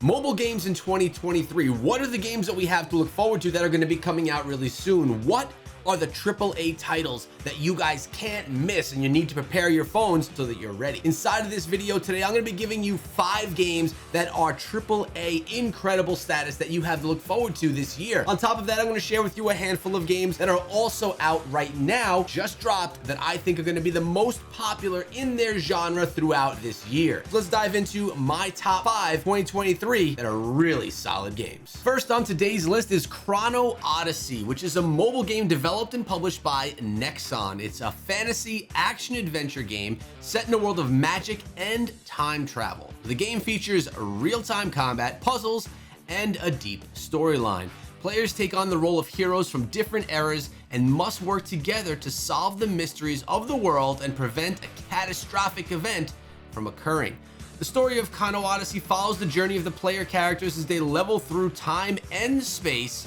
Mobile games in 2023. What are the games that we have to look forward to that are going to be coming out really soon? What are the AAA titles that you guys can't miss and you need to prepare your phones so that you're ready? Inside of this video today, I'm going to be giving you 5 games that are AAA incredible status that you have to look forward to this year. On top of that, I'm going to share with you a handful of games that are also out right now, just dropped, that I think are going to be the most popular in their genre throughout this year. Let's dive into my top 5 2023 that are really solid games. First on today's list is Chrono Odyssey, which is a mobile game developed and published by Nexon. It's a fantasy action-adventure game set in a world of magic and time travel. The game features real-time combat, puzzles, and a deep storyline. Players take on the role of heroes from different eras and must work together to solve the mysteries of the world and prevent a catastrophic event from occurring. The story of Chrono Odyssey follows the journey of the player characters as they level through time and space,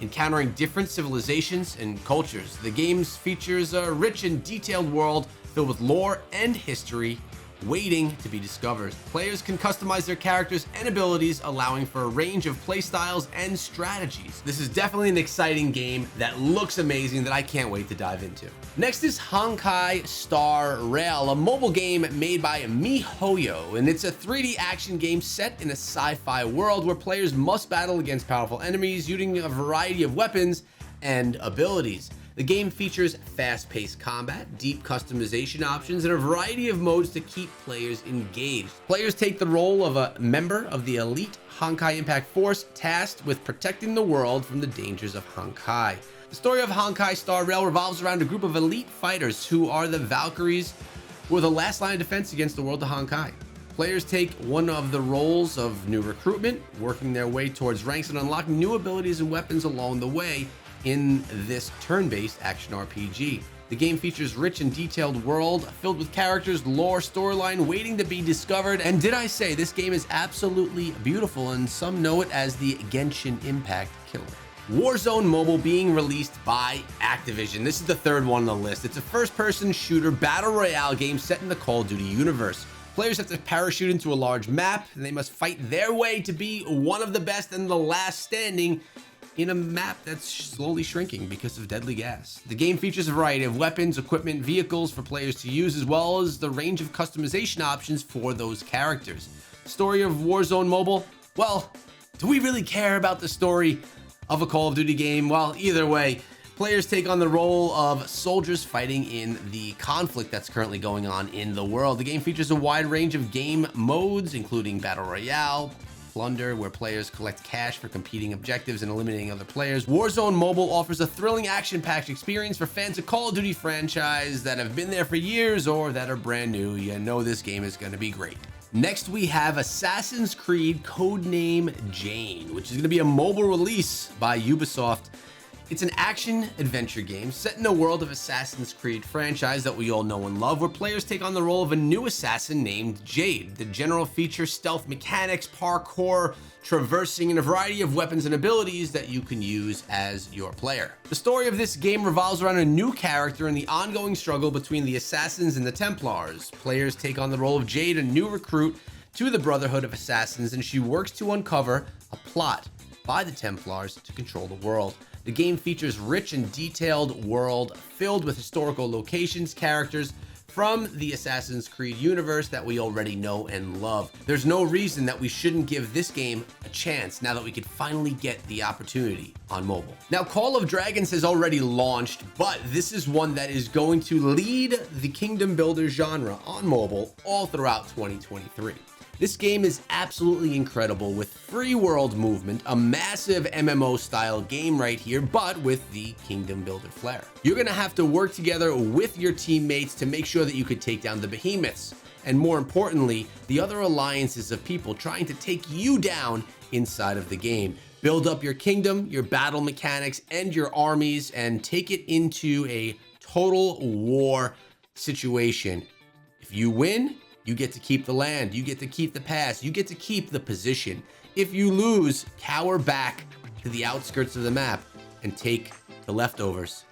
encountering different civilizations and cultures. The game features a rich and detailed world filled with lore and history waiting to be discovered. Players can customize their characters and abilities, allowing for a range of playstyles and strategies. This is definitely an exciting game that looks amazing that I can't wait to dive into. Next is Honkai Star Rail, a mobile game made by MiHoYo, and it's a 3D action game set in a sci-fi world where players must battle against powerful enemies using a variety of weapons and abilities. The game features fast-paced combat, deep customization options, and a variety of modes to keep players engaged. Players take the role of a member of the elite Honkai Impact Force tasked with protecting the world from the dangers of Honkai. The story of Honkai Star Rail revolves around a group of elite fighters who are the Valkyries, who are the last line of defense against the world of Honkai. Players take one of the roles of new recruitment, working their way towards ranks and unlocking new abilities and weapons along the way in this turn-based action RPG. The game features rich and detailed world filled with characters, lore, storyline waiting to be discovered. And did I say this game is absolutely beautiful, and some know it as the Genshin Impact killer. Warzone Mobile being released by Activision. This is the third one on the list. It's a first-person shooter battle royale game set in the Call of Duty universe. Players have to parachute into a large map, and they must fight their way to be one of the best and the last standing in a map that's slowly shrinking because of deadly gas. The game features a variety of weapons, equipment, vehicles for players to use, as well as the range of customization options for those characters. Story of Warzone Mobile? Well, do we really care about the story of a Call of Duty game? Well, either way, players take on the role of soldiers fighting in the conflict that's currently going on in the world. The game features a wide range of game modes, including Battle Royale, Plunder, where players collect cash for competing objectives and eliminating other players. Warzone Mobile offers a thrilling action-packed experience for fans of Call of Duty franchise that have been there for years or that are brand new. You know this game is going to be great. Next, we have Assassin's Creed Codename Jade, which is going to be a mobile release by Ubisoft. It's an action-adventure game set in the world of Assassin's Creed franchise that we all know and love, where players take on the role of a new assassin named Jade. The general features stealth mechanics, parkour, traversing, and a variety of weapons and abilities that you can use as your player. The story of this game revolves around a new character and the ongoing struggle between the Assassins and the Templars. Players take on the role of Jade, a new recruit to the Brotherhood of Assassins, and she works to uncover a plot by the Templars to control the world. The game features rich and detailed world filled with historical locations, characters from the Assassin's Creed universe that we already know and love. There's no reason that we shouldn't give this game a chance now that we could finally get the opportunity on mobile. Now, Call of Dragons has already launched, but this is one that is going to lead the Kingdom Builder genre on mobile all throughout 2023. This game is absolutely incredible with free world movement, a massive MMO style game right here, but with the Kingdom Builder flair. You're gonna have to work together with your teammates to make sure that you could take down the behemoths, and more importantly, the other alliances of people trying to take you down inside of the game. Build up your kingdom, your battle mechanics, and your armies, and take it into a total war situation. If you win, you get to keep the land, you get to keep the pass, you get to keep the position. If you lose, cower back to the outskirts of the map and take the leftovers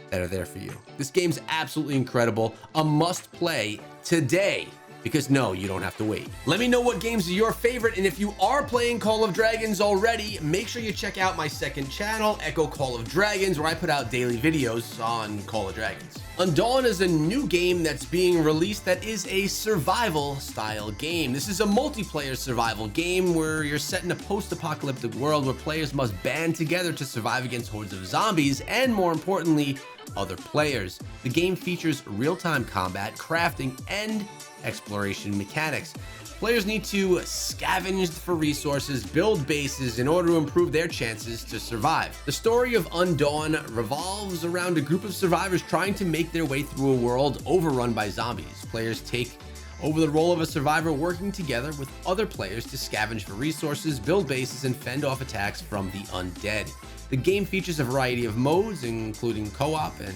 that are there for you. This game's absolutely incredible, a must play today because no, you don't have to wait. Let me know what games are your favorite, and if you are playing Call of Dragons already, make sure you check out my second channel, Echo Call of Dragons, where I put out daily videos on Call of Dragons. Undawn is a new game that's being released that is a survival style game. This is a multiplayer survival game where you're set in a post-apocalyptic world where players must band together to survive against hordes of zombies and, more importantly, other players. The game features real-time combat, crafting, and exploration mechanics. Players need to scavenge for resources, build bases in order to improve their chances to survive. The story of Undawn revolves around a group of survivors trying to make their way through a world overrun by zombies. Players take over the role of a survivor, working together with other players to scavenge for resources, build bases, and fend off attacks from the undead. The game features a variety of modes, including co-op and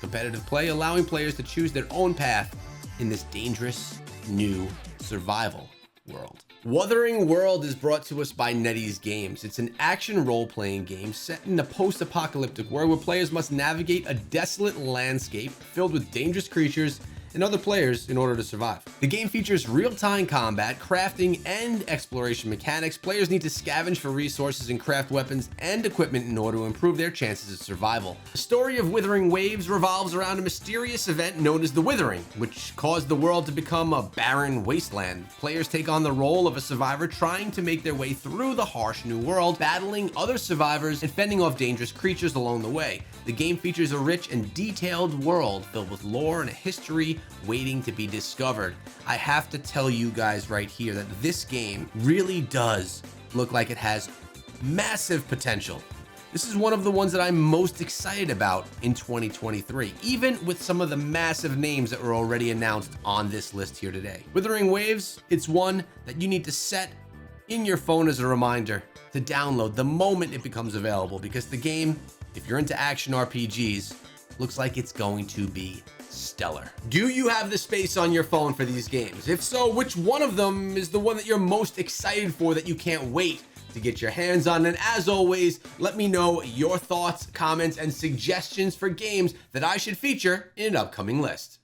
competitive play, allowing players to choose their own path in this dangerous new survival world. Wuthering World is brought to us by NetEase Games. It's an action role-playing game set in a post-apocalyptic world where players must navigate a desolate landscape filled with dangerous creatures and other players in order to survive. The game features real-time combat, crafting, and exploration mechanics. Players need to scavenge for resources and craft weapons and equipment in order to improve their chances of survival. The story of Wuthering Waves revolves around a mysterious event known as the Withering, which caused the world to become a barren wasteland. Players take on the role of a survivor trying to make their way through the harsh new world, battling other survivors and fending off dangerous creatures along the way. The game features a rich and detailed world filled with lore and a history waiting to be discovered. I have to tell you guys right here that this game really does look like it has massive potential. This is one of the ones that I'm most excited about in 2023, even with some of the massive names that were already announced on this list here today. Wuthering Waves, it's one that you need to set in your phone as a reminder to download the moment it becomes available, because the game, if you're into action RPGs, looks like it's going to be stellar. Do you have the space on your phone for these games? If so, which one of them is the one that you're most excited for, that you can't wait to get your hands on? And as always, let me know your thoughts, comments, and suggestions for games that I should feature in an upcoming list.